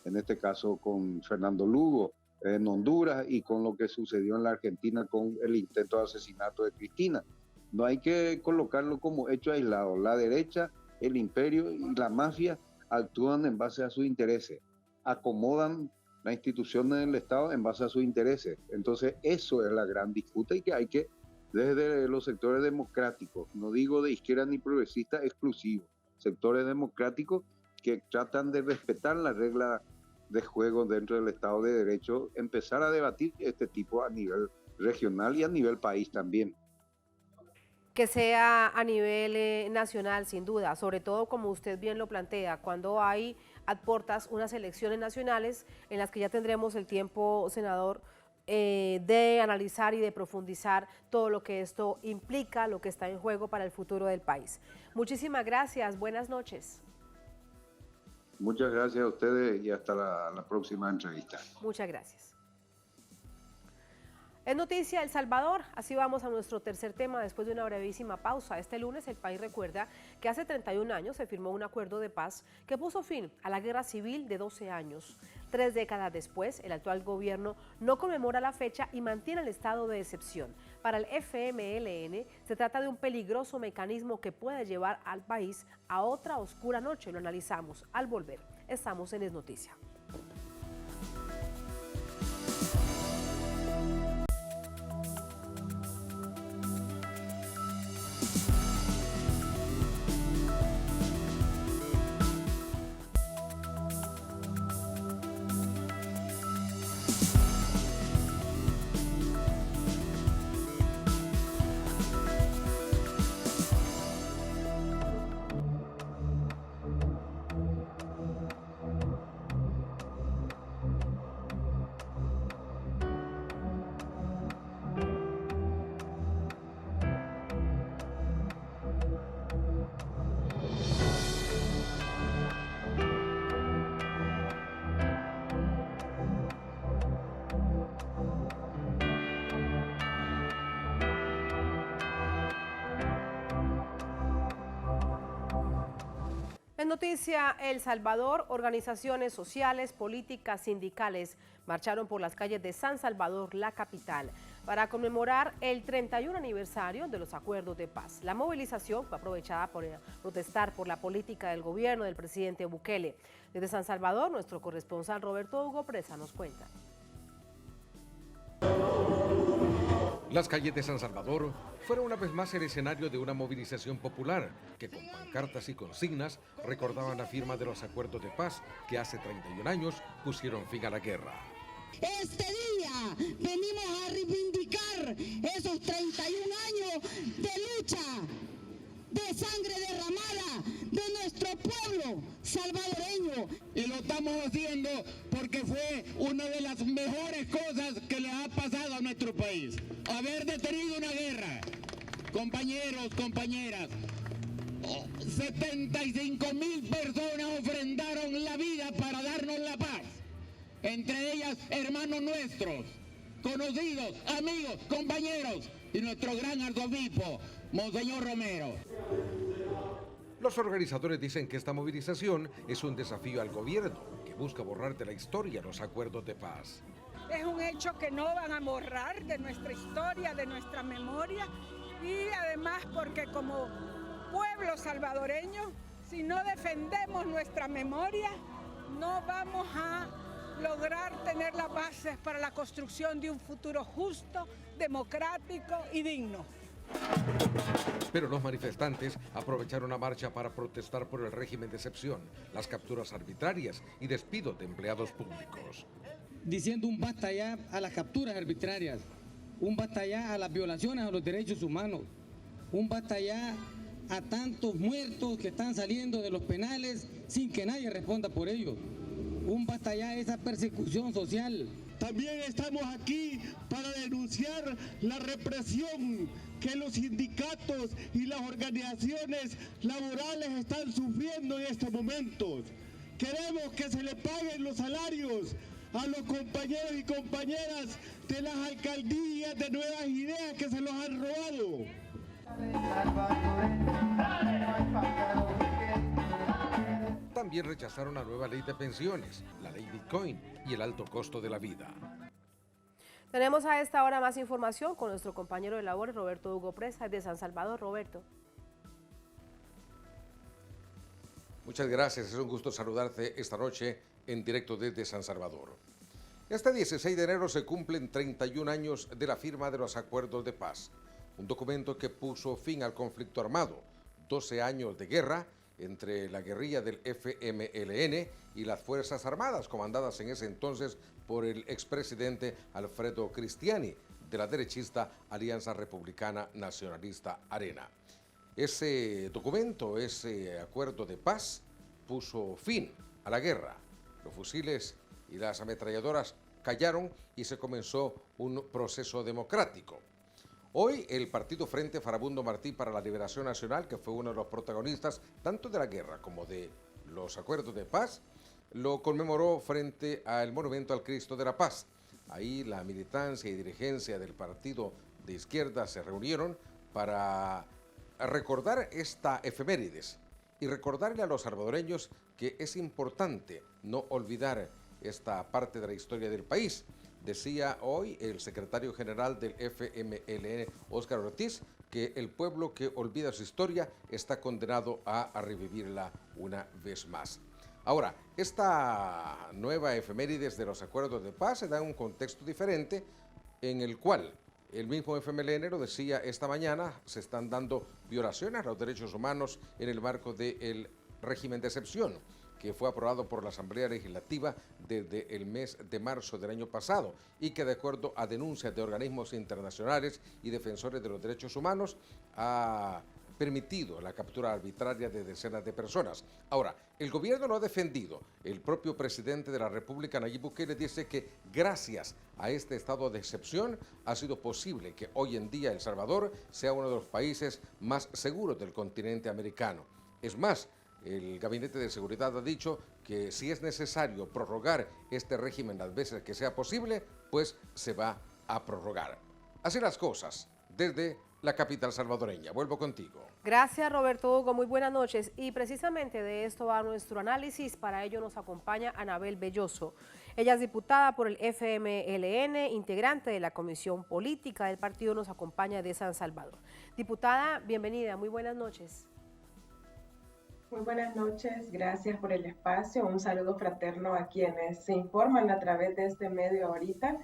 en este caso con Fernando Lugo, en Honduras, y con lo que sucedió en la Argentina con el intento de asesinato de Cristina. No hay que colocarlo como hecho aislado. La derecha, el imperio y la mafia actúan en base a sus intereses, acomodan las instituciones del Estado en base a sus intereses. Entonces, eso es la gran disputa, y que hay que, desde los sectores democráticos, no digo de izquierda ni progresista exclusivos, sectores democráticos que tratan de respetar las reglas de juego dentro del Estado de Derecho, empezar a debatir este tipo a nivel regional y a nivel país también. Que sea a nivel nacional, sin duda, sobre todo como usted bien lo plantea, cuando hay a puertas unas elecciones nacionales en las que ya tendremos el tiempo, senador, de analizar y de profundizar todo lo que esto implica, lo que está en juego para el futuro del país. Muchísimas gracias, buenas noches. Muchas gracias a ustedes y hasta la próxima entrevista. Muchas gracias. Es noticia El Salvador, así vamos a nuestro tercer tema después de una brevísima pausa. Este lunes el país recuerda que hace 31 años se firmó un acuerdo de paz que puso fin a la guerra civil de 12 años. 3 décadas después, el actual gobierno no conmemora la fecha y mantiene el estado de excepción. Para el FMLN se trata de un peligroso mecanismo que puede llevar al país a otra oscura noche. Lo analizamos al volver. Estamos en Es Noticia. En noticia El Salvador, organizaciones sociales, políticas, sindicales marcharon por las calles de San Salvador, la capital, para conmemorar el 31 aniversario de los acuerdos de paz. La movilización fue aprovechada por protestar por la política del gobierno del presidente Bukele. Desde San Salvador, nuestro corresponsal Roberto Hugo Presa nos cuenta. Las calles de San Salvador fueron una vez más el escenario de una movilización popular que con pancartas y consignas recordaban la firma de los acuerdos de paz que hace 31 años pusieron fin a la guerra. Este día venimos a reivindicar esos 31 años de lucha, de sangre derramada de nuestro pueblo salvadoreño. Y lo estamos haciendo porque fue una de las mejores cosas que le ha pasado a nuestro país. Haber detenido una guerra. Compañeros, compañeras, 75,000 personas ofrendaron la vida para darnos la paz. Entre ellas, hermanos nuestros, conocidos, amigos, compañeros y nuestro gran arzobispo, Monseñor Romero. Los organizadores dicen que esta movilización es un desafío al gobierno que busca borrar de la historia los acuerdos de paz. Es un hecho que no van a borrar de nuestra historia, de nuestra memoria, y además porque como pueblo salvadoreño, si no defendemos nuestra memoria, no vamos a lograr tener las bases para la construcción de un futuro justo, democrático y digno. Pero los manifestantes aprovecharon la marcha para protestar por el régimen de excepción, las capturas arbitrarias y despidos de empleados públicos. Diciendo un basta ya a las capturas arbitrarias, un basta ya a las violaciones a los derechos humanos, un basta ya a tantos muertos que están saliendo de los penales sin que nadie responda por ellos, un basta ya a esa persecución social. También estamos aquí para denunciar la represión que los sindicatos y las organizaciones laborales están sufriendo en estos momentos. Queremos que se le paguen los salarios a los compañeros y compañeras de las alcaldías de Nuevas Ideas que se los han robado. También rechazaron la nueva ley de pensiones, la ley Bitcoin y el alto costo de la vida. Tenemos a esta hora más información con nuestro compañero de labores, Roberto Hugo Presa, de San Salvador. Roberto. Muchas gracias, es un gusto saludarte esta noche en directo desde San Salvador. Este 16 de enero se cumplen 31 años de la firma de los acuerdos de paz, un documento que puso fin al conflicto armado, 12 años de guerra entre la guerrilla del FMLN y las Fuerzas Armadas, comandadas en ese entonces por el expresidente Alfredo Cristiani, de la derechista Alianza Republicana Nacionalista Arena. Ese documento, ese acuerdo de paz, puso fin a la guerra. Los fusiles y las ametralladoras callaron y se comenzó un proceso democrático. Hoy el partido Frente Farabundo Martí para la Liberación Nacional, que fue uno de los protagonistas tanto de la guerra como de los acuerdos de paz, lo conmemoró frente al Monumento al Cristo de la Paz. Ahí la militancia y dirigencia del partido de izquierda se reunieron para recordar esta efemérides y recordarle a los salvadoreños que es importante no olvidar esta parte de la historia del país. Decía hoy el secretario general del FMLN, Óscar Ortiz, que el pueblo que olvida su historia está condenado a revivirla una vez más. Ahora, esta nueva efemérides de los acuerdos de paz se da en un contexto diferente en el cual el mismo FMLN lo decía esta mañana, se están dando violaciones a los derechos humanos en el marco del régimen de excepción, que fue aprobado por la Asamblea Legislativa desde el mes de marzo del año pasado y que de acuerdo a denuncias de organismos internacionales y defensores de los derechos humanos ha permitido la captura arbitraria de decenas de personas. Ahora, el gobierno lo ha defendido. El propio presidente de la República, Nayib Bukele, dice que gracias a este estado de excepción ha sido posible que hoy en día El Salvador sea uno de los países más seguros del continente americano. Es más, el Gabinete de Seguridad ha dicho que si es necesario prorrogar este régimen las veces que sea posible, pues se va a prorrogar. Así las cosas desde la capital salvadoreña. Vuelvo contigo. Gracias, Roberto Hugo. Muy buenas noches. Y precisamente de esto va nuestro análisis. Para ello nos acompaña Anabel Belloso. Ella es diputada por el FMLN, integrante de la Comisión Política del partido, nos acompaña de San Salvador. Diputada, bienvenida. Muy buenas noches. Muy buenas noches, gracias por el espacio. Un saludo fraterno a quienes se informan a través de este medio ahorita,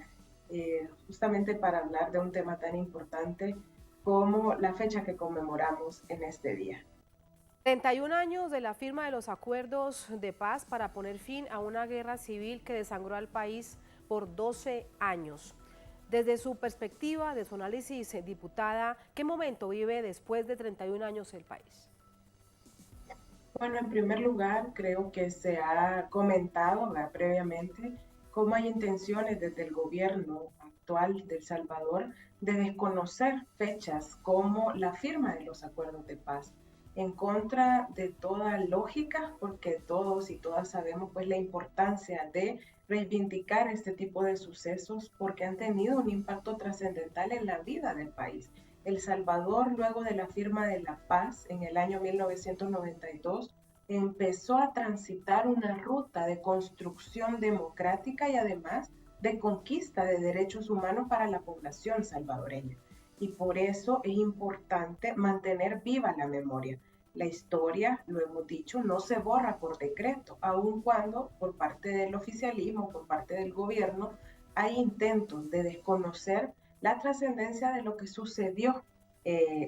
justamente para hablar de un tema tan importante como la fecha que conmemoramos en este día. 31 años de la firma de los acuerdos de paz para poner fin a una guerra civil que desangró al país por 12 años. Desde su perspectiva, de su análisis, diputada, ¿qué momento vive después de 31 años el país? Bueno, en primer lugar, creo que se ha comentado previamente cómo hay intenciones desde el gobierno actual de El Salvador de desconocer fechas como la firma de los acuerdos de paz, en contra de toda lógica, porque todos y todas sabemos pues la importancia de reivindicar este tipo de sucesos porque han tenido un impacto trascendental en la vida del país. El Salvador, luego de la firma de la paz en el año 1992, empezó a transitar una ruta de construcción democrática y además de conquista de derechos humanos para la población salvadoreña. Y por eso es importante mantener viva la memoria. La historia, lo hemos dicho, no se borra por decreto, aun cuando por parte del oficialismo, por parte del gobierno, hay intentos de desconocer la trascendencia de lo que sucedió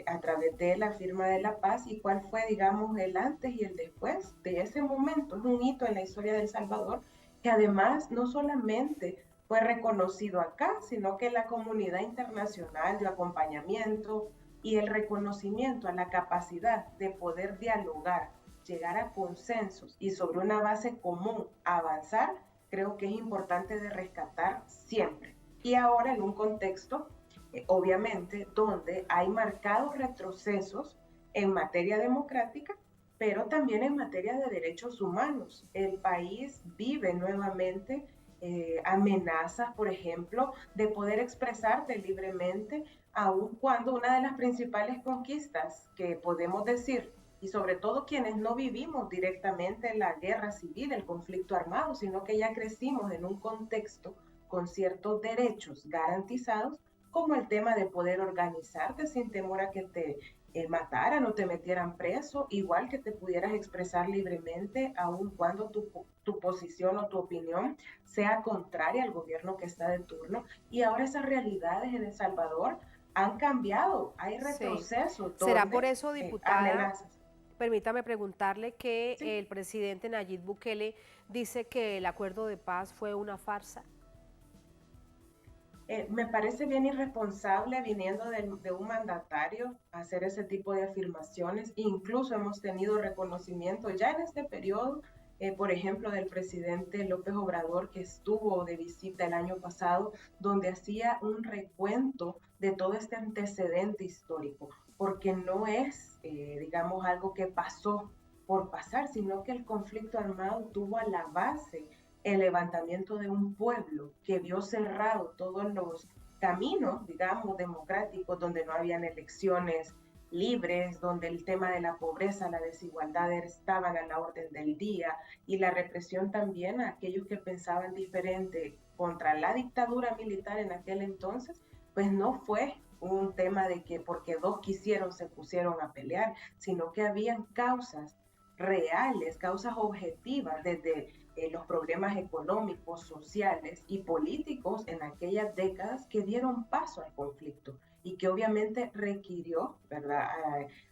a través de la firma de la paz y cuál fue, digamos, el antes y el después de ese momento. Es un hito en la historia de El Salvador que además no solamente fue reconocido acá, sino que la comunidad internacional dio acompañamiento y el reconocimiento a la capacidad de poder dialogar, llegar a consensos y sobre una base común avanzar, creo que es importante de rescatar siempre. Y ahora en un contexto, obviamente, donde hay marcados retrocesos en materia democrática, pero también en materia de derechos humanos. El país vive nuevamente amenazas, por ejemplo, de poder expresarte libremente, aun cuando una de las principales conquistas que podemos decir, y sobre todo quienes no vivimos directamente la guerra civil, el conflicto armado, sino que ya crecimos en un contexto con ciertos derechos garantizados, como el tema de poder organizarte sin temor a que te mataran o te metieran preso, igual que te pudieras expresar libremente, aun cuando tu posición o tu opinión sea contraria al gobierno que está de turno. Y ahora esas realidades en El Salvador han cambiado, hay retrocesos. Sí. ¿Será por eso, diputada? Permítame preguntarle que sí, el presidente Nayib Bukele dice que el acuerdo de paz fue una farsa. Me parece bien irresponsable viniendo de un mandatario hacer ese tipo de afirmaciones. Incluso hemos tenido reconocimiento ya en este periodo, por ejemplo, del presidente López Obrador, que estuvo de visita el año pasado, donde hacía un recuento de todo este antecedente histórico, porque no es, digamos, algo que pasó por pasar, sino que el conflicto armado tuvo a la base el levantamiento de un pueblo que vio cerrado todos los caminos, digamos, democráticos, donde no habían elecciones libres, donde el tema de la pobreza, la desigualdad estaban a la orden del día, y la represión también a aquellos que pensaban diferente contra la dictadura militar en aquel entonces, pues no fue un tema de que porque dos quisieron se pusieron a pelear, sino que habían causas reales, causas objetivas desde los problemas económicos, sociales y políticos en aquellas décadas que dieron paso al conflicto y que obviamente requirió, ¿verdad?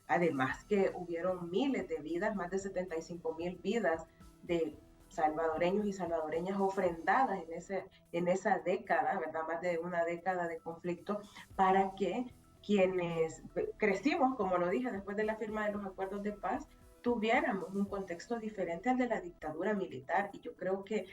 Además que hubieron miles de vidas, más de 75,000 vidas de salvadoreños y salvadoreñas ofrendadas en esa década, ¿verdad? Más de una década de conflicto, para que quienes crecimos, como lo dije, después de la firma de los acuerdos de paz, tuviéramos un contexto diferente al de la dictadura militar. Y yo creo que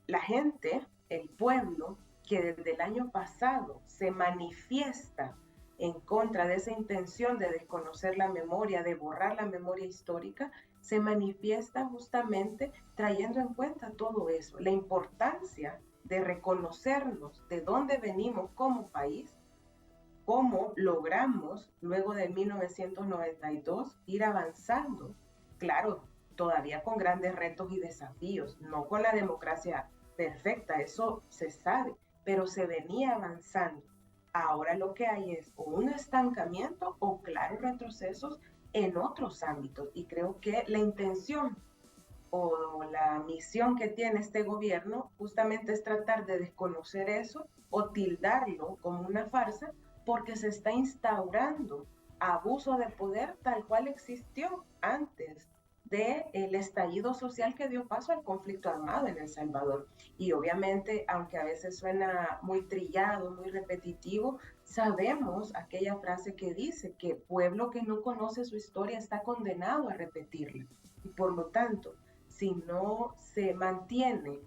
la gente, el pueblo, que desde el año pasado se manifiesta en contra de esa intención de desconocer la memoria, de borrar la memoria histórica, se manifiesta justamente trayendo en cuenta todo eso, la importancia de reconocernos de dónde venimos como país, cómo logramos, luego de 1992, ir avanzando, claro, todavía con grandes retos y desafíos, no con la democracia perfecta, eso se sabe, pero se venía avanzando. Ahora lo que hay es un estancamiento o claros retrocesos en otros ámbitos, y creo que la intención o la misión que tiene este gobierno justamente es tratar de desconocer eso o tildarlo como una farsa, porque se está instaurando abuso de poder tal cual existió antes del estallido social que dio paso al conflicto armado en El Salvador. Y obviamente, aunque a veces suena muy trillado, muy repetitivo, sabemos aquella frase que dice que pueblo que no conoce su historia está condenado a repetirla. Y por lo tanto, si no se mantiene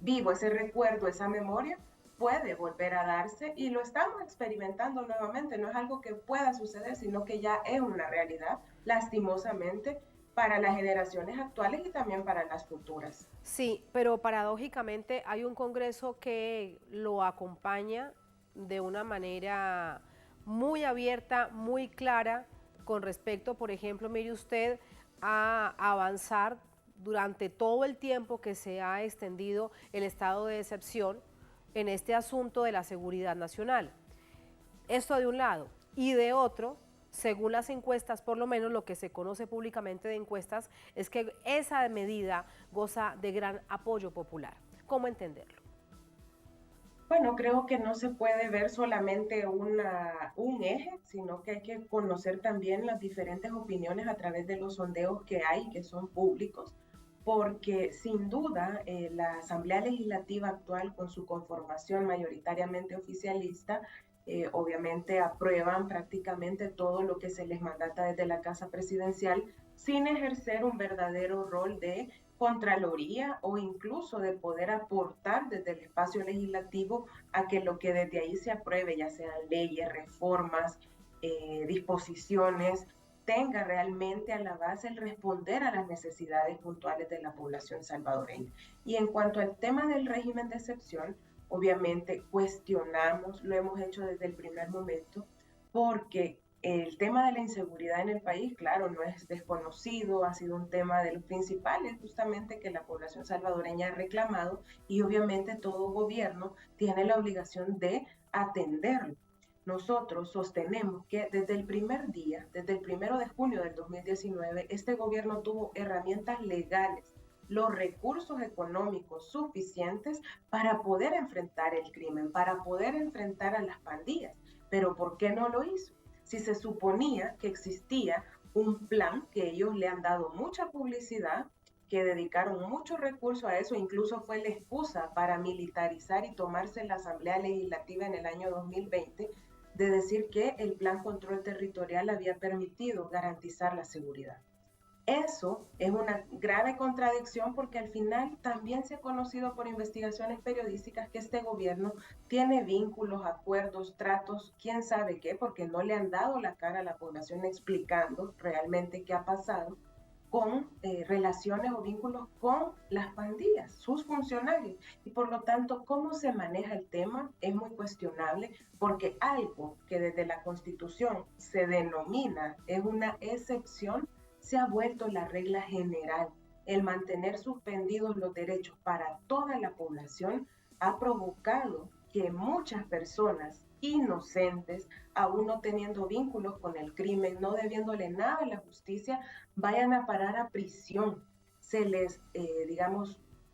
vivo ese recuerdo, esa memoria, puede volver a darse, y lo estamos experimentando nuevamente. No es algo que pueda suceder, sino que ya es una realidad, lastimosamente, para las generaciones actuales y también para las futuras. Sí, pero paradójicamente hay un Congreso que lo acompaña de una manera muy abierta, muy clara, con respecto, por ejemplo, mire usted, a avanzar durante todo el tiempo que se ha extendido el estado de excepción en este asunto de la seguridad nacional. Esto de un lado, y de otro, según las encuestas, por lo menos lo que se conoce públicamente de encuestas, es que esa medida goza de gran apoyo popular. ¿Cómo entenderlo? Bueno, creo que no se puede ver solamente un eje, sino que hay que conocer también las diferentes opiniones a través de los sondeos que hay, que son públicos, porque sin duda la Asamblea Legislativa actual, con su conformación mayoritariamente oficialista, obviamente aprueban prácticamente todo lo que se les mandata desde la Casa Presidencial, sin ejercer un verdadero rol de Contraloría o incluso de poder aportar desde el espacio legislativo a que lo que desde ahí se apruebe, ya sean leyes, reformas, disposiciones, tenga realmente a la base el responder a las necesidades puntuales de la población salvadoreña. Y en cuanto al tema del régimen de excepción, obviamente cuestionamos, lo hemos hecho desde el primer momento, porque el tema de la inseguridad en el país, claro, no es desconocido, ha sido un tema de los principales justamente que la población salvadoreña ha reclamado, y obviamente todo gobierno tiene la obligación de atenderlo. Nosotros sostenemos que desde el primer día, desde el 1 de junio del 2019, este gobierno tuvo herramientas legales, los recursos económicos suficientes para poder enfrentar el crimen, para poder enfrentar a las pandillas. Pero ¿por qué no lo hizo? Si se suponía que existía un plan, que ellos le han dado mucha publicidad, que dedicaron muchos recursos a eso, incluso fue la excusa para militarizar y tomarse la Asamblea Legislativa en el año 2020, de decir que el Plan Control Territorial había permitido garantizar la seguridad. Eso es una grave contradicción, porque al final también se ha conocido por investigaciones periodísticas que este gobierno tiene vínculos, acuerdos, tratos, quién sabe qué, porque no le han dado la cara a la población explicando realmente qué ha pasado con relaciones o vínculos con las pandillas, sus funcionarios. Y por lo tanto, cómo se maneja el tema es muy cuestionable, porque algo que desde la Constitución se denomina es una excepción, se ha vuelto la regla general. El mantener suspendidos los derechos para toda la población ha provocado que muchas personas inocentes, aún no teniendo vínculos con el crimen, no debiéndole nada a la justicia, vayan a parar a prisión. Se les,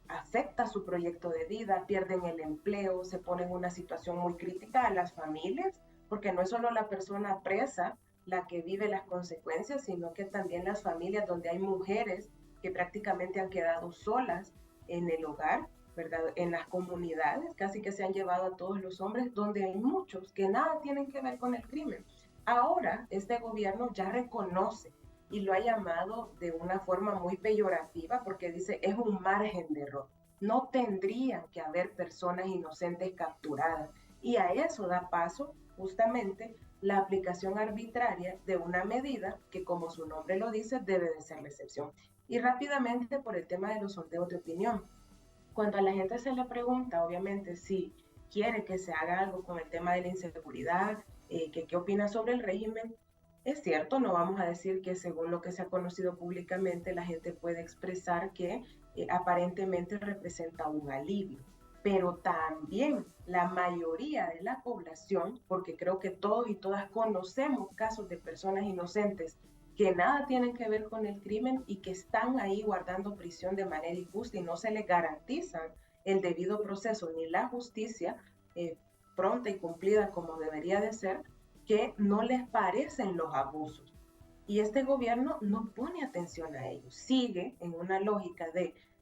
afecta su proyecto de vida, pierden el empleo, se ponen en una situación muy crítica a las familias, porque no es solo la persona presa la que vive las consecuencias, sino que también las familias donde hay mujeres que prácticamente han quedado solas en el hogar, ¿verdad? En las comunidades, casi que se han llevado a todos los hombres, donde hay muchos que nada tienen que ver con el crimen. Ahora, este gobierno ya reconoce y lo ha llamado de una forma muy peyorativa, porque dice, es un margen de error. No tendrían que haber personas inocentes capturadas. Y a eso da paso justamente la aplicación arbitraria de una medida que, como su nombre lo dice, debe de ser la excepción. Y rápidamente, por el tema de los sondeos de opinión. Cuando a la gente se le pregunta, obviamente, si quiere que se haga algo con el tema de la inseguridad, que qué opina sobre el régimen. Es cierto, no vamos a decir que según lo que se ha conocido públicamente la gente puede expresar que aparentemente representa un alivio, pero también la mayoría de la población, porque creo que todos y todas conocemos casos de personas inocentes que nada tienen que ver con el crimen y que están ahí guardando prisión de manera injusta y no se les garantiza el debido proceso ni la justicia pronta y cumplida como debería de ser, que no les parecen los abusos. Y este gobierno no pone atención a ellos, sigue en una lógica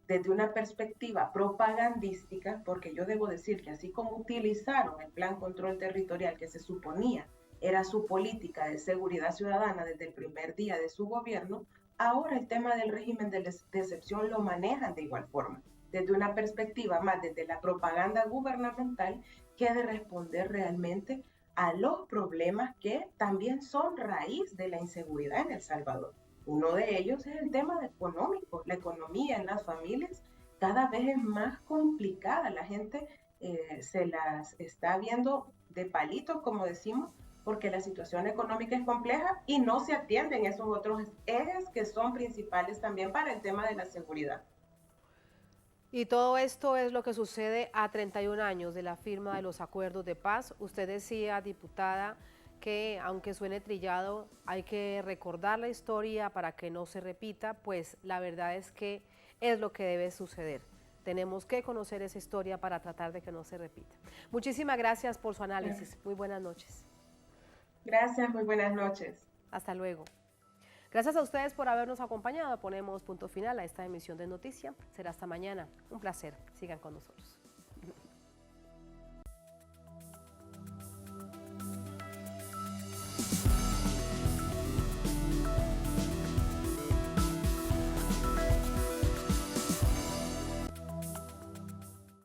desde una perspectiva propagandística, porque yo debo decir que así como utilizaron el Plan Control Territorial, que se suponía era su política de seguridad ciudadana desde el primer día de su gobierno, ahora el tema del régimen de excepción lo manejan de igual forma, desde una perspectiva más desde la propaganda gubernamental que de responder realmente a los problemas que también son raíz de la inseguridad en El Salvador. Uno de ellos es el tema económico. La economía en las familias cada vez es más complicada. La gente se las está viendo de palitos, como decimos, porque la situación económica es compleja y no se atienden esos otros ejes que son principales también para el tema de la seguridad. Y todo esto es lo que sucede a 31 años de la firma de los acuerdos de paz. Usted decía, diputada, que aunque suene trillado, hay que recordar la historia para que no se repita, pues la verdad es que es lo que debe suceder. Tenemos que conocer esa historia para tratar de que no se repita. Muchísimas gracias por su análisis. Muy buenas noches. Gracias, muy buenas noches. Hasta luego. Gracias a ustedes por habernos acompañado. Ponemos punto final a esta emisión de Noticia. Será hasta mañana. Un placer. Sigan con nosotros.